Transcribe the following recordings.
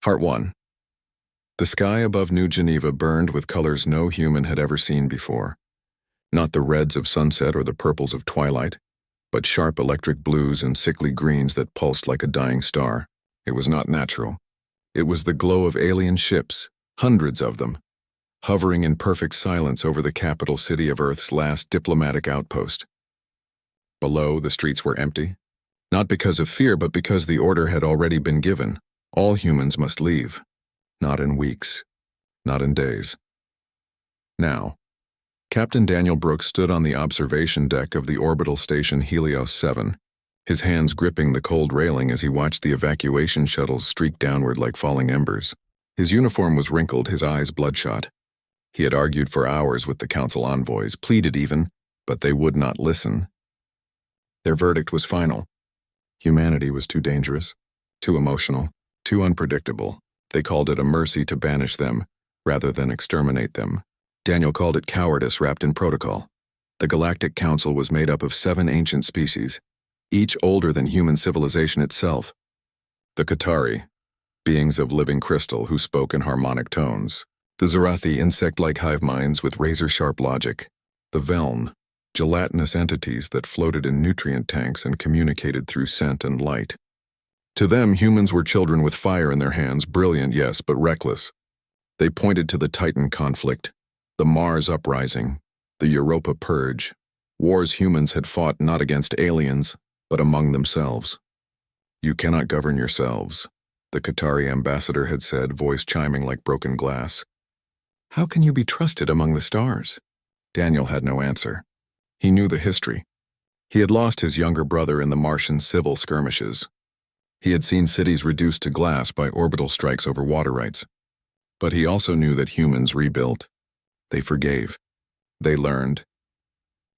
Part 1. The sky above New Geneva burned with colors no human had ever seen before. Not the reds of sunset or the purples of twilight, but sharp electric blues and sickly greens that pulsed like a dying star. It was not natural. It was the glow of alien ships, hundreds of them, hovering in perfect silence over the capital city of Earth's last diplomatic outpost. Below, the streets were empty, not because of fear, but because the order had already been given. All humans must leave. Not in weeks. Not in days. Now, Captain Daniel Brooks stood on the observation deck of the orbital station Helios 7, his hands gripping the cold railing as he watched the evacuation shuttles streak downward like falling embers. His uniform was wrinkled, his eyes bloodshot. He had argued for hours with the council envoys, pleaded even, but they would not listen. Their verdict was final. Humanity was too dangerous, too emotional, too unpredictable. They called it a mercy to banish them, rather than exterminate them. Daniel called it cowardice wrapped in protocol. The Galactic Council was made up of 7 ancient species, each older than human civilization itself. The Qatari, beings of living crystal who spoke in harmonic tones. The Zarathi, insect-like hive minds with razor-sharp logic. The Veln, gelatinous entities that floated in nutrient tanks and communicated through scent and light. To them, humans were children with fire in their hands, brilliant, yes, but reckless. They pointed to the Titan conflict, the Mars uprising, the Europa purge, wars humans had fought not against aliens, but among themselves. You cannot govern yourselves, the Qatari ambassador had said, voice chiming like broken glass. How can you be trusted among the stars? Daniel had no answer. He knew the history. He had lost his younger brother in the Martian civil skirmishes. He had seen cities reduced to glass by orbital strikes over water rights. But he also knew that humans rebuilt. They forgave. They learned.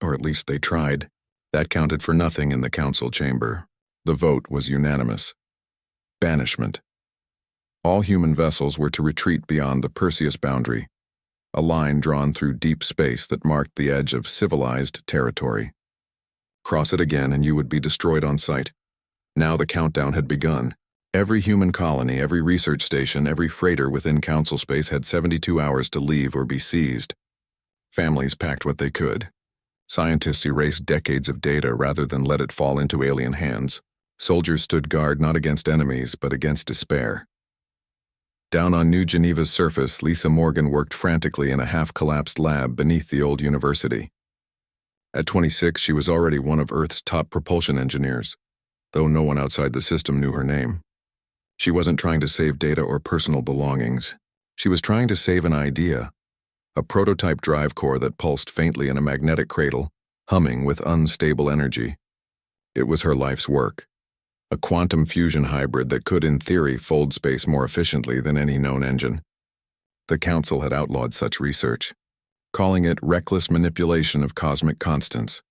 Or at least they tried. That counted for nothing in the council chamber. The vote was unanimous. Banishment. All human vessels were to retreat beyond the Perseus boundary, a line drawn through deep space that marked the edge of civilized territory. Cross it again and you would be destroyed on sight. Now the countdown had begun. Every human colony, every research station, every freighter within council space had 72 hours to leave or be seized. Families packed what they could. Scientists erased decades of data rather than let it fall into alien hands. Soldiers stood guard not against enemies, but against despair. Down on New Geneva's surface, Lisa Morgan worked frantically in a half-collapsed lab beneath the old university. At 26, she was already one of Earth's top propulsion engineers, though no one outside the system knew her name. She wasn't trying to save data or personal belongings. She was trying to save an idea, a prototype drive core that pulsed faintly in a magnetic cradle, humming with unstable energy. It was her life's work. A quantum fusion hybrid that could, in theory, fold space more efficiently than any known engine. The Council had outlawed such research, calling it reckless manipulation of cosmic constants.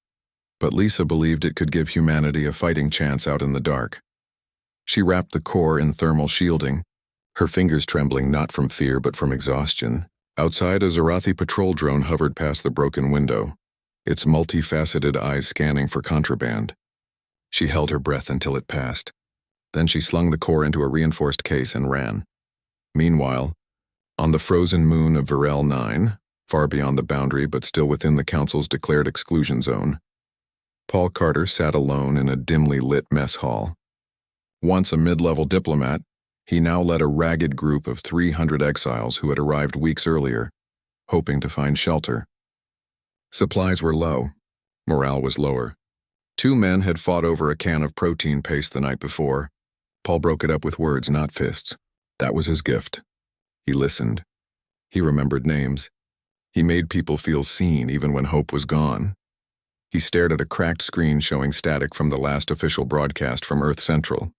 But Lisa believed it could give humanity a fighting chance out in the dark. She wrapped the core in thermal shielding, her fingers trembling not from fear but from exhaustion. Outside, a Zarathi patrol drone hovered past the broken window, its multifaceted eyes scanning for contraband. She held her breath until it passed. Then she slung the core into a reinforced case and ran. Meanwhile, on the frozen moon of Virel 9, far beyond the boundary but still within the Council's declared exclusion zone, Paul Carter sat alone in a dimly lit mess hall. Once a mid-level diplomat, he now led a ragged group of 300 exiles who had arrived weeks earlier, hoping to find shelter. Supplies were low. Morale was lower. 2 men had fought over a can of protein paste the night before. Paul broke it up with words, not fists. That was his gift. He listened. He remembered names. He made people feel seen even when hope was gone. He stared at a cracked screen showing static from the last official broadcast from Earth Central.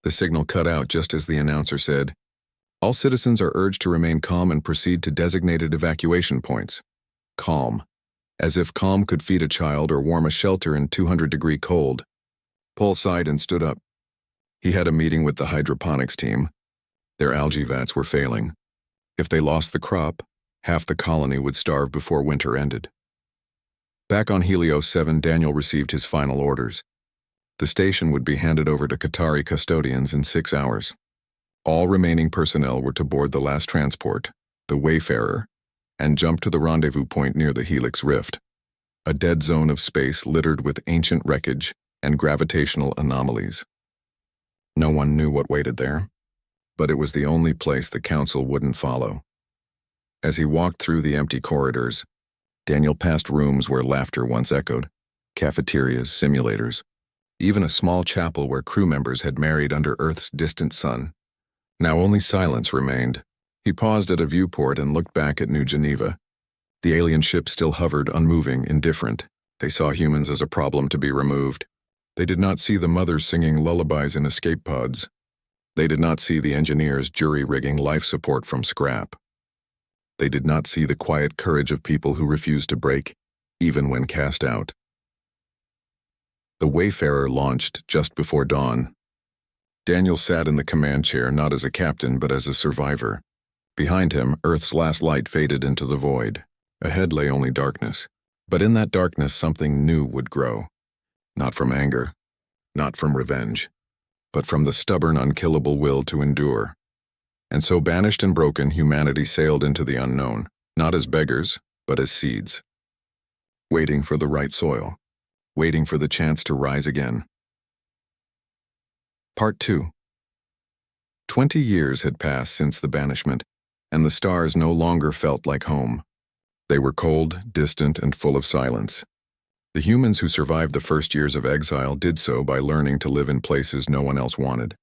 The signal cut out just as the announcer said, "All citizens are urged to remain calm and proceed to designated evacuation points." Calm. As if calm could feed a child or warm a shelter in 200-degree cold. Paul sighed and stood up. He had a meeting with the hydroponics team. Their algae vats were failing. If they lost the crop, half the colony would starve before winter ended. Back on Helios 7, Daniel received his final orders. The station would be handed over to Qatari custodians in 6 hours. All remaining personnel were to board the last transport, the Wayfarer, and jump to the rendezvous point near the Helix Rift, a dead zone of space littered with ancient wreckage and gravitational anomalies. No one knew what waited there, but it was the only place the Council wouldn't follow. As he walked through the empty corridors, Daniel passed rooms where laughter once echoed, cafeterias, simulators, even a small chapel where crew members had married under Earth's distant sun. Now only silence remained. He paused at a viewport and looked back at New Geneva. The alien ship still hovered, unmoving, indifferent. They saw humans as a problem to be removed. They did not see the mothers singing lullabies in escape pods. They did not see the engineers jury-rigging life support from scrap. They did not see the quiet courage of people who refused to break, even when cast out. The Wayfarer launched just before dawn. Daniel sat in the command chair not as a captain but as a survivor. Behind him, Earth's last light faded into the void. Ahead lay only darkness. But in that darkness something new would grow. Not from anger, not from revenge, but from the stubborn, unkillable will to endure. And so banished and broken, humanity sailed into the unknown, not as beggars, but as seeds. Waiting for the right soil, waiting for the chance to rise again. Part 2. 20 years had passed since the banishment, and the stars no longer felt like home. They were cold, distant, and full of silence. The humans who survived the first years of exile did so by learning to live in places no one else wanted.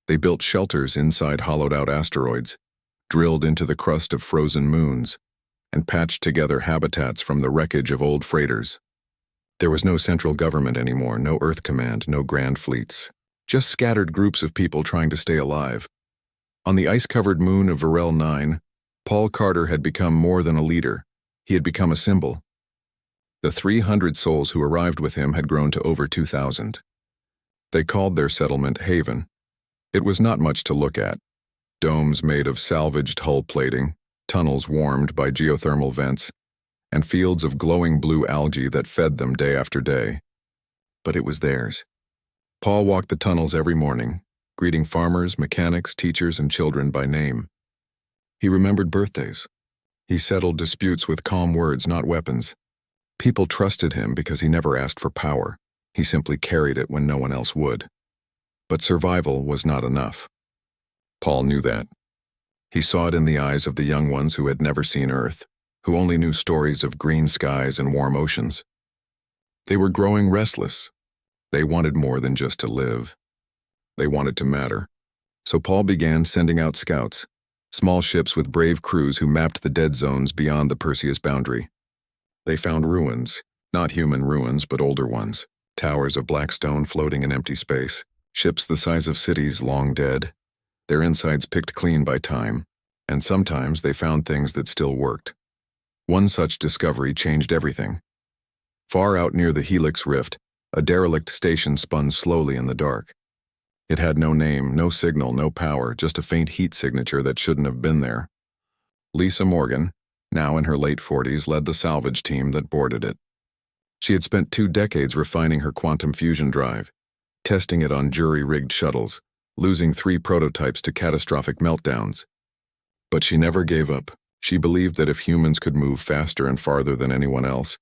They built shelters inside hollowed-out asteroids, drilled into the crust of frozen moons, and patched together habitats from the wreckage of old freighters. There was no central government anymore, no Earth Command, no grand fleets. Just scattered groups of people trying to stay alive. On the ice-covered moon of Varel 9, Paul Carter had become more than a leader. He had become a symbol. The 300 souls who arrived with him had grown to over 2,000. They called their settlement Haven. It was not much to look at. Domes made of salvaged hull plating, tunnels warmed by geothermal vents, and fields of glowing blue algae that fed them day after day. But it was theirs. Paul walked the tunnels every morning, greeting farmers, mechanics, teachers, and children by name. He remembered birthdays. He settled disputes with calm words, not weapons. People trusted him because he never asked for power. He simply carried it when no one else would. But survival was not enough. Paul knew that. He saw it in the eyes of the young ones who had never seen Earth, who only knew stories of green skies and warm oceans. They were growing restless. They wanted more than just to live. They wanted to matter. So Paul began sending out scouts, small ships with brave crews who mapped the dead zones beyond the Perseus boundary. They found ruins, not human ruins but older ones, towers of black stone floating in empty space, ships the size of cities long dead, their insides picked clean by time, and sometimes they found things that still worked. One such discovery changed everything. Far out near the Helix Rift, a derelict station spun slowly in the dark. It had no name, no signal, no power, just a faint heat signature that shouldn't have been there. Lisa Morgan, now in her late 40s, led the salvage team that boarded it. She had spent 2 decades refining her quantum fusion drive, testing it on jury-rigged shuttles, losing 3 prototypes to catastrophic meltdowns. But she never gave up. She believed that if humans could move faster and farther than anyone else,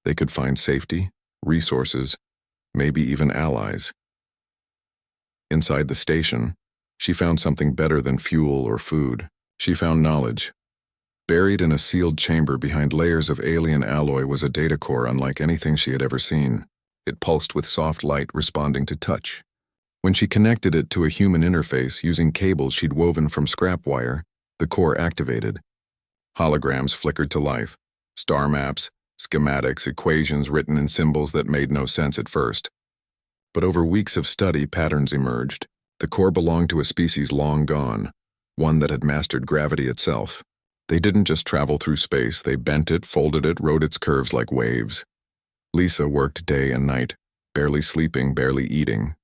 they could find safety, resources, maybe even allies. Inside the station, she found something better than fuel or food. She found knowledge. Buried in a sealed chamber behind layers of alien alloy was a data core unlike anything she had ever seen. It pulsed with soft light responding to touch. When she connected it to a human interface using cables she'd woven from scrap wire, the core activated. Holograms flickered to life. Star maps, schematics, equations written in symbols that made no sense at first. But over weeks of study, patterns emerged. The core belonged to a species long gone, one that had mastered gravity itself. They didn't just travel through space, they bent it, folded it, rode its curves like waves. Lisa worked day and night, barely sleeping, barely eating.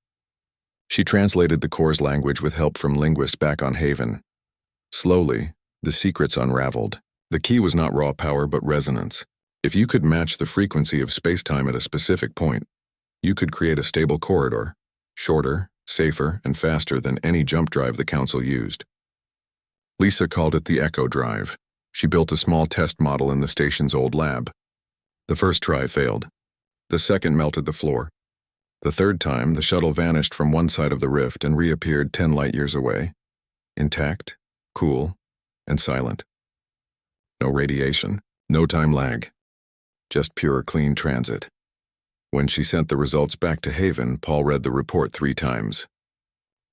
She translated the core's language with help from linguists back on Haven. Slowly, the secrets unraveled. The key was not raw power but resonance. If you could match the frequency of space-time at a specific point, you could create a stable corridor, shorter, safer, and faster than any jump drive the Council used. Lisa called it the Echo Drive. She built a small test model in the station's old lab. The first try failed. The second melted the floor. The third time, the shuttle vanished from one side of the rift and reappeared 10 light-years away, intact, cool, and silent. No radiation, no time lag, just pure, clean transit. When she sent the results back to Haven, Paul read the report 3 times.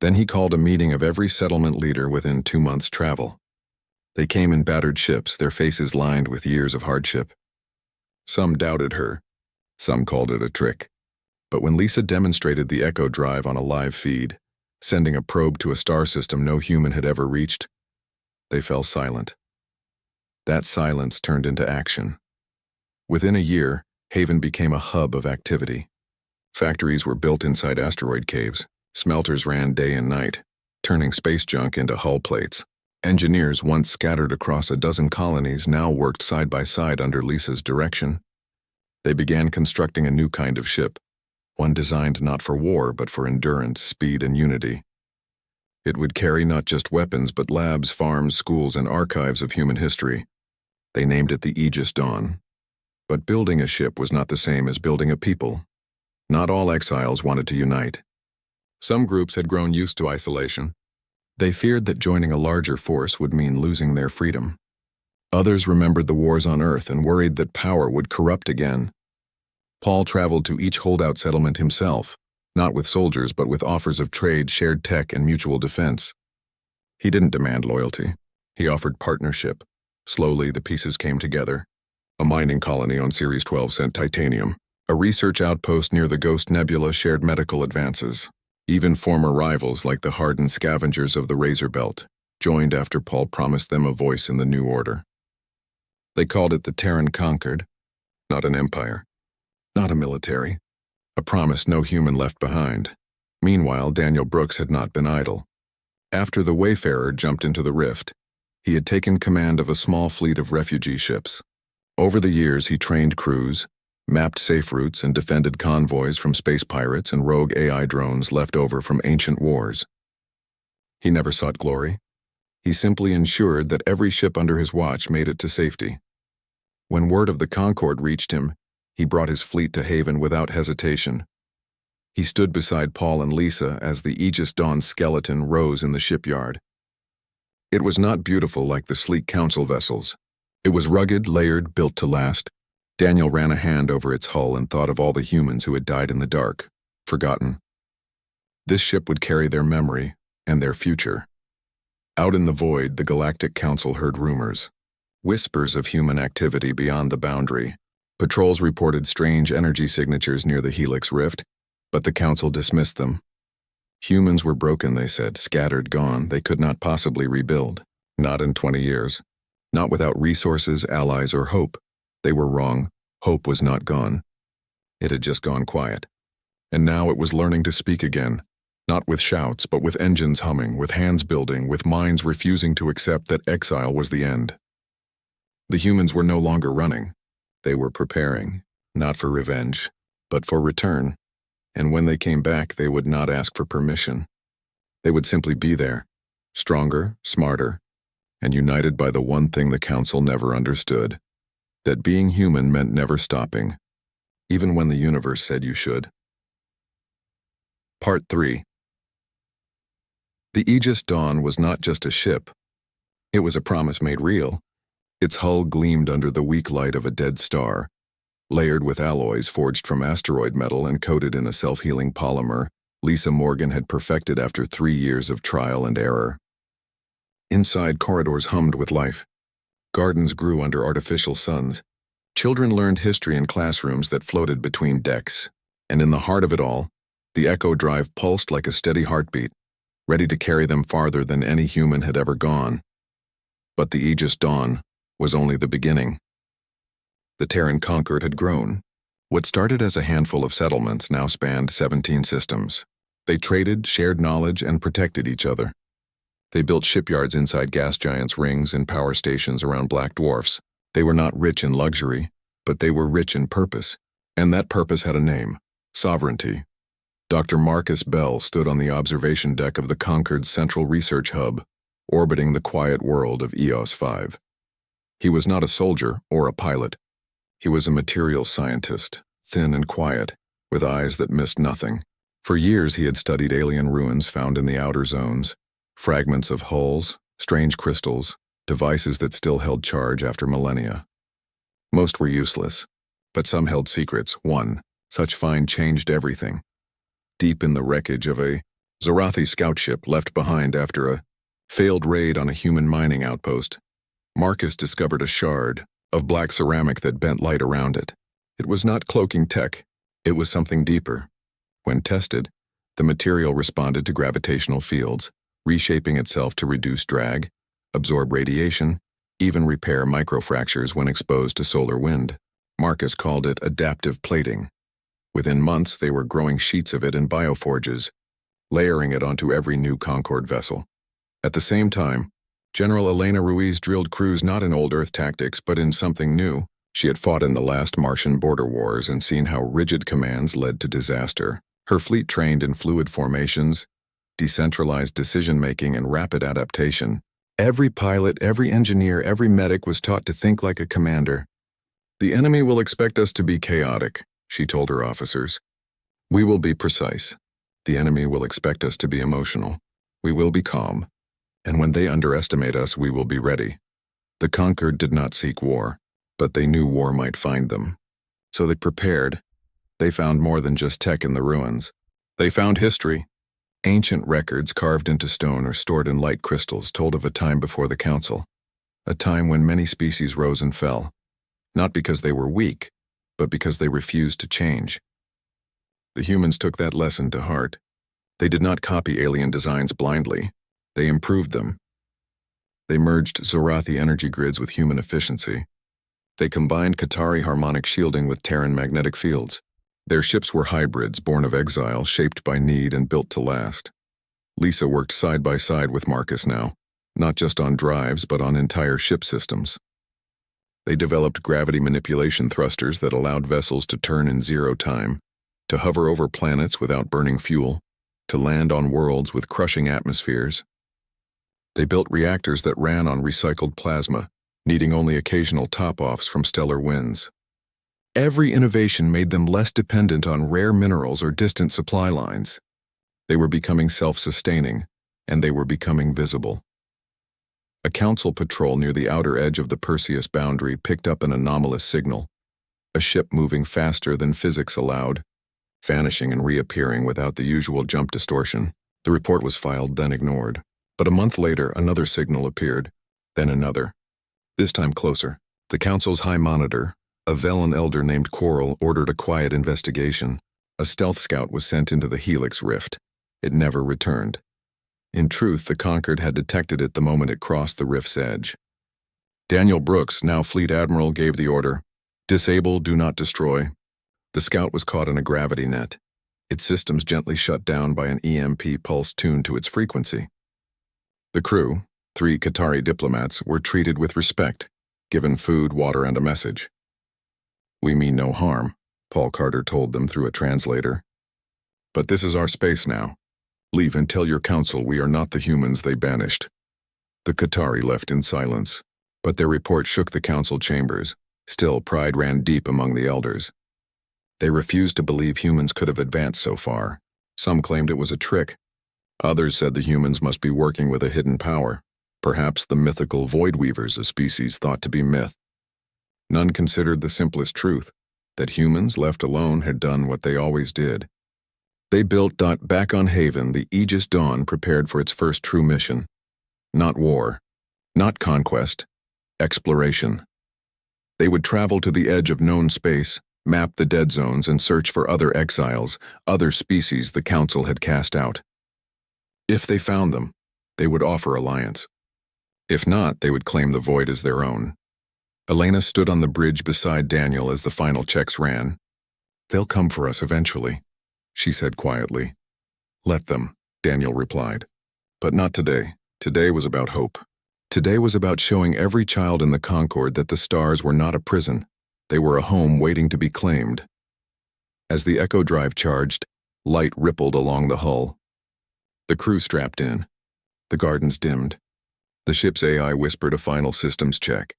Then he called a meeting of every settlement leader within 2 months' travel. They came in battered ships, their faces lined with years of hardship. Some doubted her. Some called it a trick. But when Lisa demonstrated the Echo Drive on a live feed, sending a probe to a star system no human had ever reached, they fell silent. That silence turned into action. Within a year, Haven became a hub of activity. Factories were built inside asteroid caves. Smelters ran day and night, turning space junk into hull plates. Engineers once scattered across a dozen colonies now worked side by side under Lisa's direction. They began constructing a new kind of ship, one designed not for war but for endurance, speed, and unity. It would carry not just weapons but labs, farms, schools, and archives of human history. They named it the Aegis Dawn. But building a ship was not the same as building a people. Not all exiles wanted to unite. Some groups had grown used to isolation. They feared that joining a larger force would mean losing their freedom. Others remembered the wars on Earth and worried that power would corrupt again. Paul traveled to each holdout settlement himself, not with soldiers but with offers of trade, shared tech, and mutual defense. He didn't demand loyalty. He offered partnership. Slowly, the pieces came together. A mining colony on Series 12 sent titanium. A research outpost near the Ghost Nebula shared medical advances. Even former rivals like the hardened scavengers of the Razor Belt joined after Paul promised them a voice in the new order. They called it the Terran Conquered, not an empire. Not a military. A promise no human left behind. Meanwhile, Daniel Brooks had not been idle. After the Wayfarer jumped into the rift, he had taken command of a small fleet of refugee ships. Over the years, he trained crews, mapped safe routes, and defended convoys from space pirates and rogue AI drones left over from ancient wars. He never sought glory. He simply ensured that every ship under his watch made it to safety. When word of the Concorde reached him, he brought his fleet to Haven without hesitation. He stood beside Paul and Lisa as the Aegis Dawn's skeleton rose in the shipyard. It was not beautiful like the sleek council vessels. It was rugged, layered, built to last. Daniel ran a hand over its hull and thought of all the humans who had died in the dark, forgotten. This ship would carry their memory and their future. Out in the void, the Galactic Council heard rumors. Whispers of human activity beyond the boundary. Patrols reported strange energy signatures near the Helix Rift, but the Council dismissed them. Humans were broken, they said, scattered, gone. They could not possibly rebuild. Not in 20 years. Not without resources, allies, or hope. They were wrong. Hope was not gone. It had just gone quiet. And now it was learning to speak again. Not with shouts, but with engines humming, with hands building, with minds refusing to accept that exile was the end. The humans were no longer running. They were preparing, not for revenge, but for return. And when they came back, they would not ask for permission. They would simply be there, stronger, smarter, and united by the one thing the Council never understood, that being human meant never stopping, even when the universe said you should. Part 3. The Aegis Dawn was not just a ship. It was a promise made real. Its hull gleamed under the weak light of a dead star, layered with alloys forged from asteroid metal and coated in a self-healing polymer Lisa Morgan had perfected after 3 years of trial and error. Inside, corridors hummed with life. Gardens grew under artificial suns. Children learned history in classrooms that floated between decks. And in the heart of it all, the Echo Drive pulsed like a steady heartbeat, ready to carry them farther than any human had ever gone. But the Aegis Dawn was only the beginning. The Terran Conquered had grown. What started as a handful of settlements now spanned 17 systems. They traded, shared knowledge, and protected each other. They built shipyards inside gas giants' rings and power stations around black dwarfs. They were not rich in luxury, but they were rich in purpose. And that purpose had a name: sovereignty. Dr. Marcus Bell stood on the observation deck of the Concord's Central Research Hub, orbiting the quiet world of EOS 5. He was not a soldier or a pilot. He was a materials scientist, thin and quiet, with eyes that missed nothing. For years he had studied alien ruins found in the outer zones, fragments of hulls, strange crystals, devices that still held charge after millennia. Most were useless, but some held secrets. One such find changed everything. Deep in the wreckage of a Zorathi scout ship left behind after a failed raid on a human mining outpost, Marcus discovered a shard of black ceramic that bent light around it. It was not cloaking tech, it was something deeper. When tested, the material responded to gravitational fields, reshaping itself to reduce drag, absorb radiation, even repair microfractures when exposed to solar wind. Marcus called it adaptive plating. Within months, they were growing sheets of it in bioforges, layering it onto every new Concorde vessel. At the same time, General Elena Ruiz drilled crews not in old Earth tactics, but in something new. She had fought in the last Martian border wars and seen how rigid commands led to disaster. Her fleet trained in fluid formations, decentralized decision-making, and rapid adaptation. Every pilot, every engineer, every medic was taught to think like a commander. "The enemy will expect us to be chaotic," she told her officers. "We will be precise. The enemy will expect us to be emotional. We will be calm. And when they underestimate us, we will be ready." The Concorde did not seek war, but they knew war might find them. So they prepared. They found more than just tech in the ruins. They found history. Ancient records carved into stone or stored in light crystals told of a time before the Council. A time when many species rose and fell. Not because they were weak, but because they refused to change. The humans took that lesson to heart. They did not copy alien designs blindly. They improved them. They merged Zorathi energy grids with human efficiency. They combined Qatari harmonic shielding with Terran magnetic fields. Their ships were hybrids born of exile, shaped by need and built to last. Lisa worked side by side with Marcus now, not just on drives but on entire ship systems. They developed gravity manipulation thrusters that allowed vessels to turn in zero time, to hover over planets without burning fuel, to land on worlds with crushing atmospheres. They built reactors that ran on recycled plasma, needing only occasional top-offs from stellar winds. Every innovation made them less dependent on rare minerals or distant supply lines. They were becoming self-sustaining, and they were becoming visible. A council patrol near the outer edge of the Perseus boundary picked up an anomalous signal, a ship moving faster than physics allowed, vanishing and reappearing without the usual jump distortion. The report was filed, then ignored. But a month later, another signal appeared, then another. This time closer. The council's high monitor, a Velen elder named Coral, ordered a quiet investigation. A stealth scout was sent into the Helix Rift. It never returned. In truth, the Concorde had detected it the moment it crossed the rift's edge. Daniel Brooks, now Fleet Admiral, gave the order, "Disable, do not destroy." The scout was caught in a gravity net, its systems gently shut down by an EMP pulse tuned to its frequency. The crew, 3 Qatari diplomats, were treated with respect, given food, water, and a message. "We mean no harm," Paul Carter told them through a translator. "But this is our space now. Leave and tell your council we are not the humans they banished." The Qatari left in silence, but their report shook the council chambers. Still, pride ran deep among the elders. They refused to believe humans could have advanced so far. Some claimed it was a trick. Others said the humans must be working with a hidden power, perhaps the mythical Void Weavers, a species thought to be myth. None considered the simplest truth, that humans, left alone, had done what they always did. They built back on Haven, the Aegis Dawn prepared for its first true mission. Not war, not conquest, exploration. They would travel to the edge of known space, map the dead zones, and search for other exiles, other species the Council had cast out. If they found them, they would offer alliance. If not, they would claim the void as their own. Elena stood on the bridge beside Daniel as the final checks ran. "They'll come for us eventually," she said quietly. "Let them," Daniel replied. "But not today. Today was about hope. Today was about showing every child in the Concorde that the stars were not a prison. They were a home waiting to be claimed." As the Echo Drive charged, Light rippled along the hull. The crew strapped in. The gardens dimmed. The ship's AI whispered a final systems check.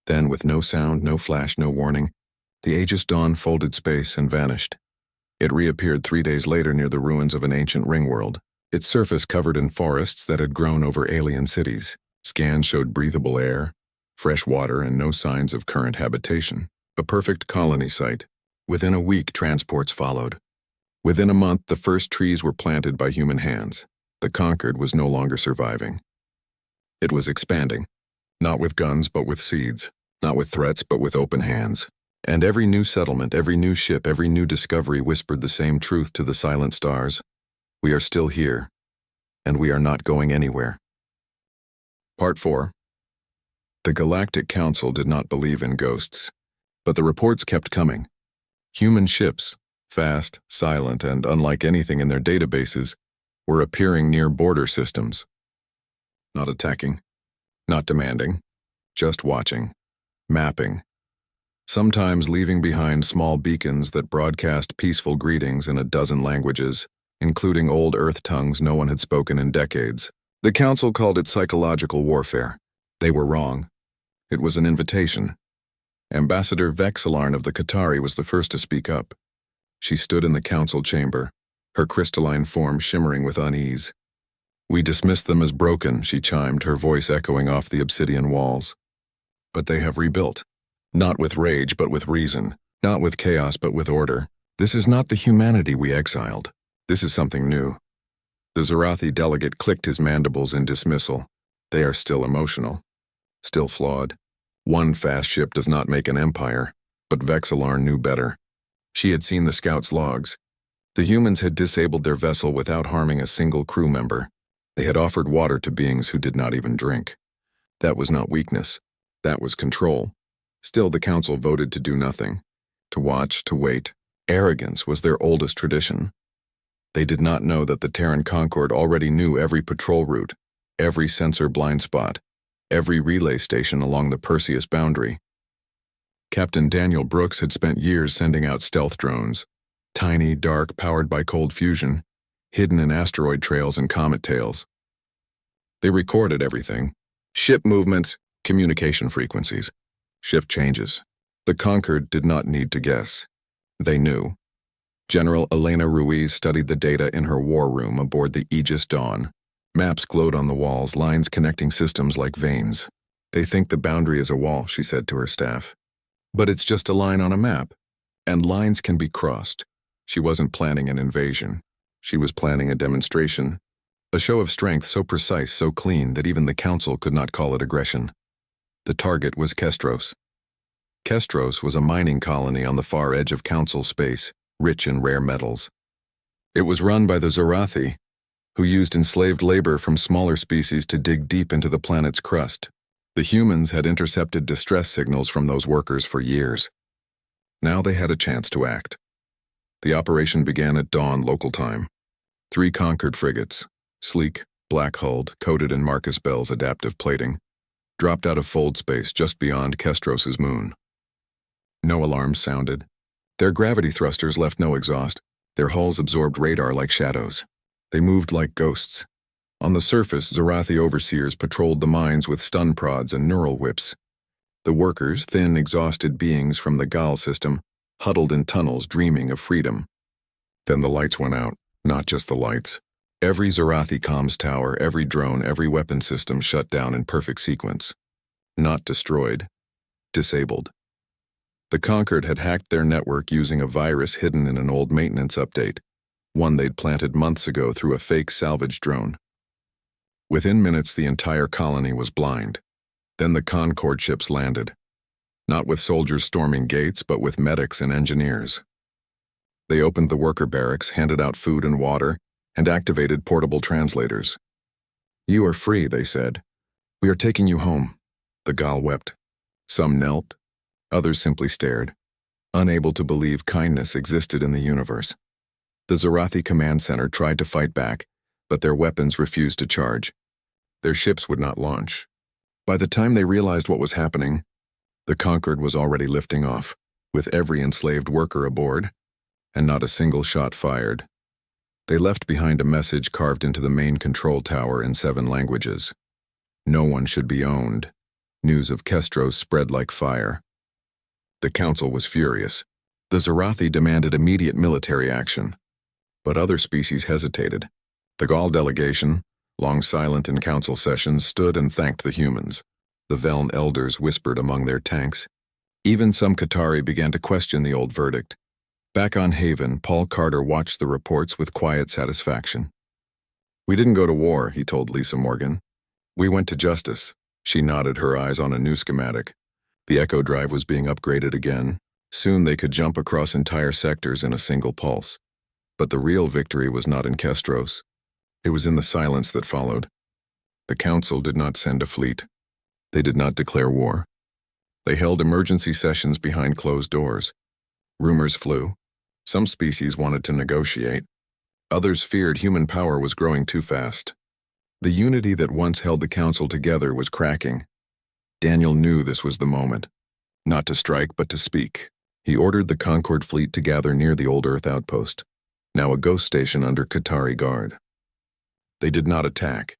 Then, with no sound, no flash, no warning, the Aegis Dawn folded space and vanished. It reappeared 3 days later near the ruins of an ancient ringworld, its surface covered in forests that had grown over alien cities. Scans showed breathable air, fresh water, and no signs of current habitation. A perfect colony site. Within a week, transports followed. Within a month, the first trees were planted by human hands. The conquered was no longer surviving. It was expanding, not with guns but with seeds, not with threats but with open hands. And every new settlement, every new ship, every new discovery whispered the same truth to the silent stars. We are still here, and we are not going anywhere. Part 4. The Galactic Council did not believe in ghosts, but the reports kept coming. Human ships, fast, silent, and unlike anything in their databases, were appearing near border systems. Not attacking, not demanding, just watching, mapping. Sometimes leaving behind small beacons that broadcast peaceful greetings in a dozen languages, including old Earth tongues no one had spoken in decades. The Council called it psychological warfare. They were wrong. It was an invitation. Ambassador Vexillarn of the Qatari was the first to speak up. She stood in the Council chamber, her crystalline form shimmering with unease. We dismissed them as broken, she chimed, her voice echoing off the obsidian walls. But they have rebuilt. Not with rage, but with reason. Not with chaos, but with order. This is not the humanity we exiled. This is something new. The Zarathi delegate clicked his mandibles in dismissal. They are still emotional. Still flawed. One fast ship does not make an empire, but Vexillarn knew better. She had seen the scouts' logs. The humans had disabled their vessel without harming a single crew member. They had offered water to beings who did not even drink. That was not weakness. That was control. Still, the Council voted to do nothing. To watch, to wait. Arrogance was their oldest tradition. They did not know that the Terran Concord already knew every patrol route, every sensor blind spot, every relay station along the Perseus boundary. Captain Daniel Brooks had spent years sending out stealth drones, tiny, dark, powered by cold fusion, hidden in asteroid trails and comet tails. They recorded everything: ship movements, communication frequencies, shift changes. The Conquered did not need to guess. They knew. General Elena Ruiz studied the data in her war room aboard the Aegis Dawn. Maps glowed on the walls, lines connecting systems like veins. They think the boundary is a wall, she said to her staff. But it's just a line on a map. And lines can be crossed. She wasn't planning an invasion. She was planning a demonstration. A show of strength so precise, so clean, that even the Council could not call it aggression. The target was Kestros. Kestros was a mining colony on the far edge of Council space, rich in rare metals. It was run by the Zarathi, who used enslaved labor from smaller species to dig deep into the planet's crust. The humans had intercepted distress signals from those workers for years. Now they had a chance to act. The operation began at dawn local time. 3 Conquered frigates, sleek, black-hulled, coated in Marcus Bell's adaptive plating, dropped out of fold space just beyond Kestros's moon. No alarms sounded. Their gravity thrusters left no exhaust. Their hulls absorbed radar like shadows. They moved like ghosts. On the surface, Zarathi overseers patrolled the mines with stun prods and neural whips. The workers, thin, exhausted beings from the Gal system, huddled in tunnels dreaming of freedom. Then the lights went out. Not just the lights. Every Zarathi comms tower, every drone, every weapon system shut down in perfect sequence. Not destroyed. Disabled. The Conquered had hacked their network using a virus hidden in an old maintenance update, one they'd planted months ago through a fake salvage drone. Within minutes, the entire colony was blind. Then the Concord ships landed. Not with soldiers storming gates, but with medics and engineers. They opened the worker barracks, handed out food and water, and activated portable translators. "You are free," they said. "We are taking you home." The Gal wept. Some knelt. Others simply stared, unable to believe kindness existed in the universe. The Zarathi command center tried to fight back, but their weapons refused to charge. Their ships would not launch. By the time they realized what was happening, the Conquered was already lifting off, with every enslaved worker aboard, and not a single shot fired. They left behind a message carved into the main control tower in 7 languages. No one should be owned. News of Kestros spread like fire. The council was furious. The Zorathi demanded immediate military action, but other species hesitated. The Gaul delegation, long silent in council sessions, stood and thanked the humans. The Veln elders whispered among their tanks. Even some Qatari began to question the old verdict. Back on Haven, Paul Carter watched the reports with quiet satisfaction. "We didn't go to war," he told Lisa Morgan. "We went to justice." She nodded, her eyes on a new schematic. The Echo Drive was being upgraded again. Soon they could jump across entire sectors in a single pulse. But the real victory was not in Kestros. It was in the silence that followed. The Council did not send a fleet. They did not declare war. They held emergency sessions behind closed doors. Rumors flew. Some species wanted to negotiate. Others feared human power was growing too fast. The unity that once held the Council together was cracking. Daniel knew this was the moment. Not to strike, but to speak. He ordered the Concord fleet to gather near the Old Earth outpost, now a ghost station under Qatari guard. They did not attack.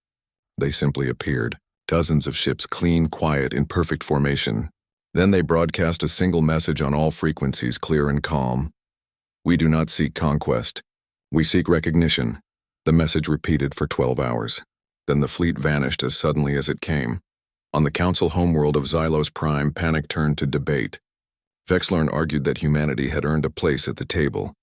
They simply appeared, dozens of ships, clean, quiet, in perfect formation. Then they broadcast a single message on all frequencies, clear and calm. "We do not seek conquest. We seek recognition." The message repeated for 12 hours. Then the fleet vanished as suddenly as it came. On the Council homeworld of Xylos Prime, panic turned to debate. Vexlarn argued that humanity had earned a place at the table.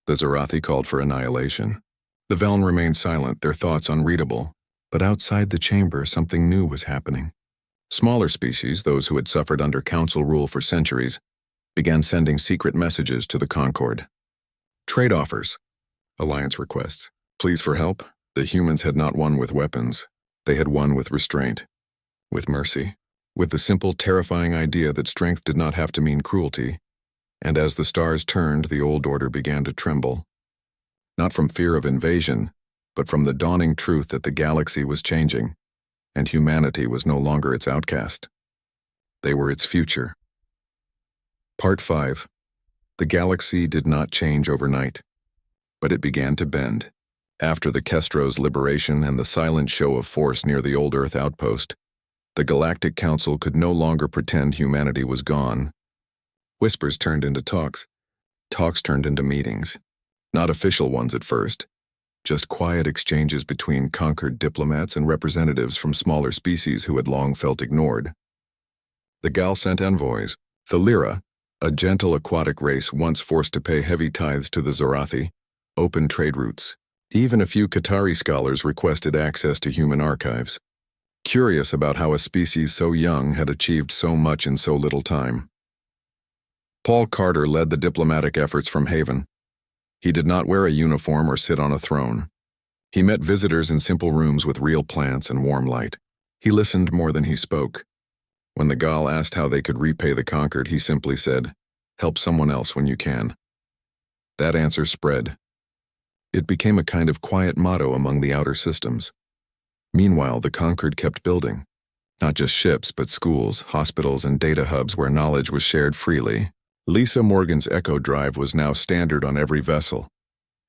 The Zorathi called for annihilation. The Veln remained silent, their thoughts unreadable. But outside the chamber, something new was happening. Smaller species, those who had suffered under Council rule for centuries, began sending secret messages to the Concord. Trade offers. Alliance requests. Pleas for help. The humans had not won with weapons. They had won with restraint. With mercy. With the simple, terrifying idea that strength did not have to mean cruelty. And as the stars turned, the old order began to tremble. Not from fear of invasion, but from the dawning truth that the galaxy was changing, and humanity was no longer its outcast. They were its future. Part 5. The galaxy did not change overnight, but it began to bend. After the Kestros liberation and the silent show of force near the Old Earth outpost, the Galactic Council could no longer pretend humanity was gone. Whispers turned into talks. Talks turned into meetings. Not official ones at first, just quiet exchanges between conquered diplomats and representatives from smaller species who had long felt ignored. The Gal sent envoys. The Lyra, a gentle aquatic race once forced to pay heavy tithes to the Zorathi, opened trade routes. Even a few Qatari scholars requested access to human archives, curious about how a species so young had achieved so much in so little time. Paul Carter led the diplomatic efforts from Haven. He did not wear a uniform or sit on a throne. He met visitors in simple rooms with real plants and warm light. He listened more than he spoke. When the Gal asked how they could repay the conquered, he simply said, "Help someone else when you can." That answer spread. It became a kind of quiet motto among the outer systems. Meanwhile, the conquered kept building. Not just ships, but schools, hospitals, and data hubs where knowledge was shared freely. Lisa Morgan's Echo Drive was now standard on every vessel,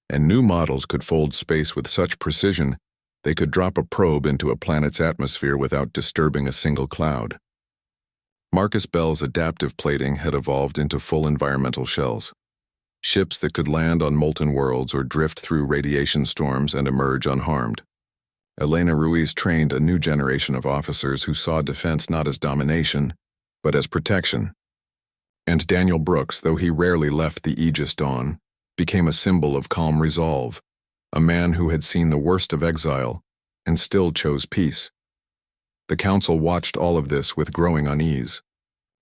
and new models could fold space with such precision they could drop a probe into a planet's atmosphere without disturbing a single cloud. Marcus Bell's adaptive plating had evolved into full environmental shells. Ships that could land on molten worlds or drift through radiation storms and emerge unharmed. Elena Ruiz trained a new generation of officers who saw defense not as domination, but as protection. And Daniel Brooks, though he rarely left the Aegis Dawn, became a symbol of calm resolve, a man who had seen the worst of exile and still chose peace. The Council watched all of this with growing unease.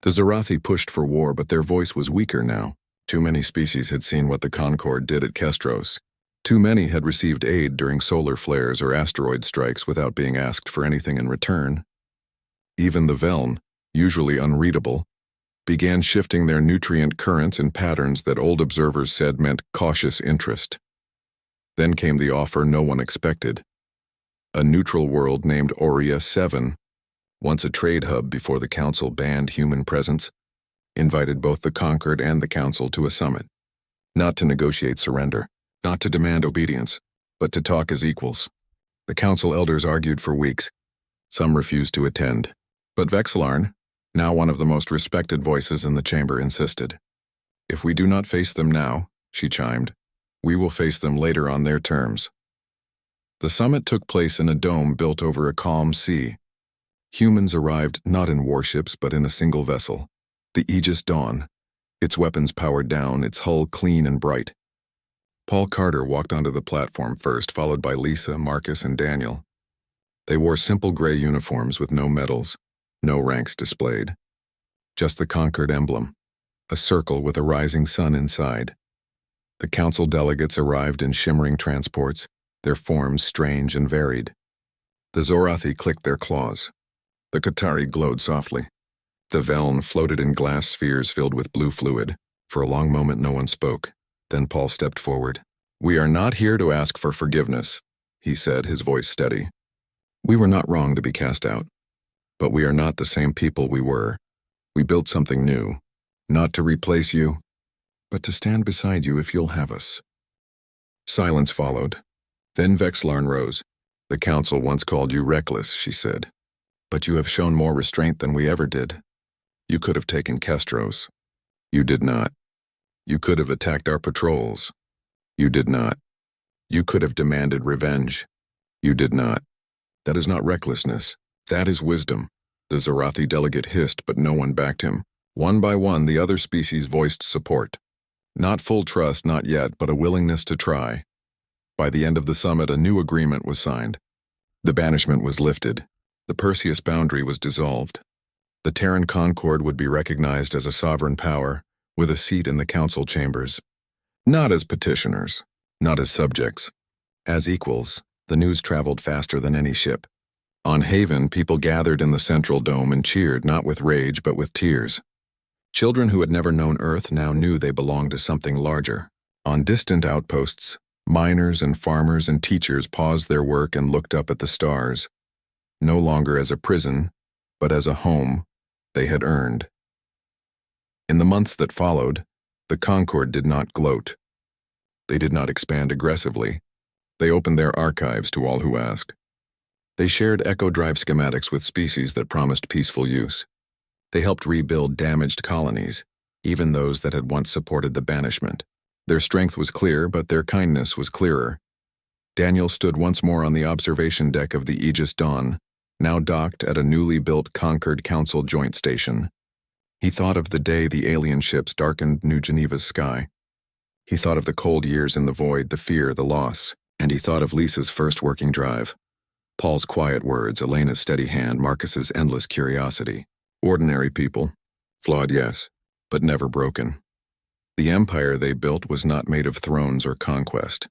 The Zorathi pushed for war, but their voice was weaker now. Too many species had seen what the Concord did at Kestros. Too many had received aid during solar flares or asteroid strikes without being asked for anything in return. Even the Veln, usually unreadable, began shifting their nutrient currents in patterns that old observers said meant cautious interest. Then came the offer no one expected. A neutral world named Aurea 7, once a trade hub before the Council banned human presence, invited both the Conquered and the Council to a summit. Not to negotiate surrender, not to demand obedience, but to talk as equals. The council elders argued for weeks. Some refused to attend. But Vexlarn, now one of the most respected voices in the chamber, insisted. If we do not face them now, she chimed, we will face them later on their terms. The summit took place in a dome built over a calm sea. Humans arrived not in warships but in a single vessel, the Aegis Dawn, its weapons powered down, its hull clean and bright. Paul Carter walked onto the platform first, followed by Lisa, Marcus, and Daniel. They wore simple gray uniforms with no medals, no ranks displayed. Just the Concord emblem, a circle with a rising sun inside. The council delegates arrived in shimmering transports, their forms strange and varied. The Zorathi clicked their claws. The Qatari glowed softly. The Veln floated in glass spheres filled with blue fluid. For a long moment no one spoke. Then Paul stepped forward. We are not here to ask for forgiveness, he said, his voice steady. We were not wrong to be cast out. But we are not the same people we were. We built something new, not to replace you, but to stand beside you if you'll have us. Silence followed. Then Vexlarn rose. The council once called you reckless, she said. But you have shown more restraint than we ever did. You could have taken Kestros. You did not. You could have attacked our patrols. You did not. You could have demanded revenge. You did not. That is not recklessness. That is wisdom. The Zorathi delegate hissed, but no one backed him. One by one, the other species voiced support. Not full trust, not yet, but a willingness to try. By the end of the summit, a new agreement was signed. The banishment was lifted. The Perseus boundary was dissolved. The Terran Concord would be recognized as a sovereign power, with a seat in the council chambers. Not as petitioners, not as subjects. As equals, the news traveled faster than any ship. On Haven, people gathered in the central dome and cheered, not with rage but with tears. Children who had never known Earth now knew they belonged to something larger. On distant outposts, miners and farmers and teachers paused their work and looked up at the stars. No longer as a prison, but as a home they had earned. In the months that followed, the Concord did not gloat. They did not expand aggressively. They opened their archives to all who asked. They shared echo drive schematics with species that promised peaceful use. They helped rebuild damaged colonies, even those that had once supported the banishment. Their strength was clear, but their kindness was clearer. Daniel stood once more on the observation deck of the Aegis Dawn, now docked at a newly built Concord Council joint station. He thought of the day the alien ships darkened New Geneva's sky. He thought of the cold years in the void, the fear, the loss, and he thought of Lisa's first working drive. Paul's quiet words, Elena's steady hand, Marcus's endless curiosity. Ordinary people. Flawed, yes, but never broken. The empire they built was not made of thrones or conquest.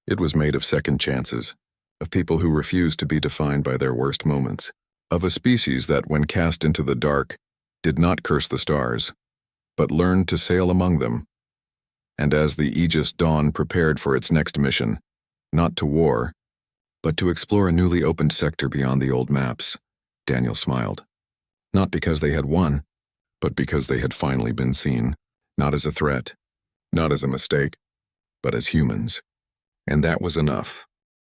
It was made of second chances, of people who refused to be defined by their worst moments, of a species that, when cast into the dark, did not curse the stars, but learned to sail among them. And as the Aegis Dawn prepared for its next mission, not to war, but to explore a newly opened sector beyond the old maps, Daniel smiled. Not because they had won, but because they had finally been seen, not as a threat, not as a mistake, but as humans. And that was enough.